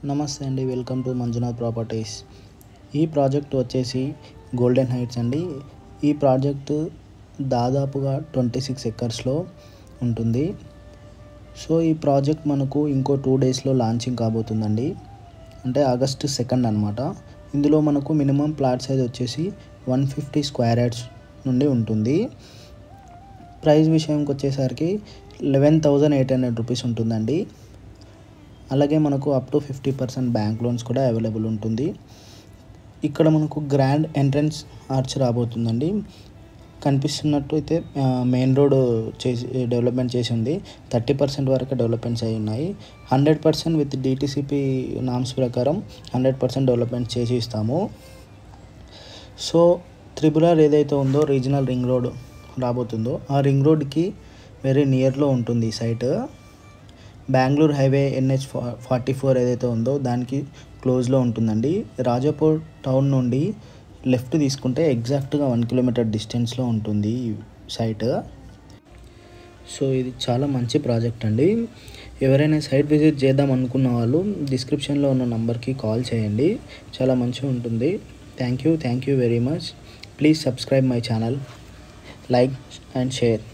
నమస్తే అండి, welcome to Manjunath properties. ఈ ప్రాజెక్ట్ వచ్చేసి గోల్డెన్ హైట్స్ అండి. ఈ ప్రాజెక్ట్ దాదాపుగా 26 ఎకర్స్లో ఉంటుంది. సో ఈ ప్రాజెక్ట్ మనకు ఇంకో 2 డేస్లో లాంచింగ్ కాబోతుందండి, అంటే ఆగస్టు 2 అనమాట. ఇందులో మనకు మినిమం ప్లాట్ సైజ్ వచ్చేసి 150 స్క్వేర్ యార్డ్స్ నుండి ఉంటుంది. ప్రైస్ విషయంకి వచ్చేసరికి 11,800 రూపీస్ ఉంటుందండి. అలాగే మనకు అప్ టు 50% బ్యాంక్ లోన్స్ కూడా అవైలబుల్ ఉంటుంది. ఇక్కడ మనకు గ్రాండ్ ఎంట్రన్స్ ఆర్చ్ రాబోతుందండి. కనిపిస్తున్నట్టు అయితే మెయిన్ రోడ్ డెవలప్మెంట్ చేసి ఉంది. 30% వరకు డెవలప్మెంట్స్ అయి ఉన్నాయి. 100% విత్ డిటిసిపి నామ్స్ ప్రకారం 100% డెవలప్మెంట్ చేసి ఇస్తాము. సో త్రిపుర ఏదైతే ఉందో రీజనల్ రింగ్ రోడ్ రాబోతుందో ఆ రింగ్ రోడ్కి వెరీ నియర్లో ఉంటుంది ఈ సైట్. బెంగళూరు హైవే NH44 ఏదైతే ఉందో దానికి క్లోజ్లో ఉంటుందండి. రాజాపూర్ టౌన్ నుండి లెఫ్ట్ తీసుకుంటే ఎగ్జాక్ట్గా 1 కిలోమీటర్ డిస్టెన్స్లో ఉంటుంది ఈ సైట్. సో ఇది చాలా మంచి ప్రాజెక్ట్ అండి. ఎవరైనా సైట్ విజిట్ చేద్దాం అనుకున్న వాళ్ళు డిస్క్రిప్షన్లో ఉన్న నంబర్కి కాల్ చేయండి, చాలా మంచిగా ఉంటుంది. Thank you very much. Please subscribe my channel, like and share.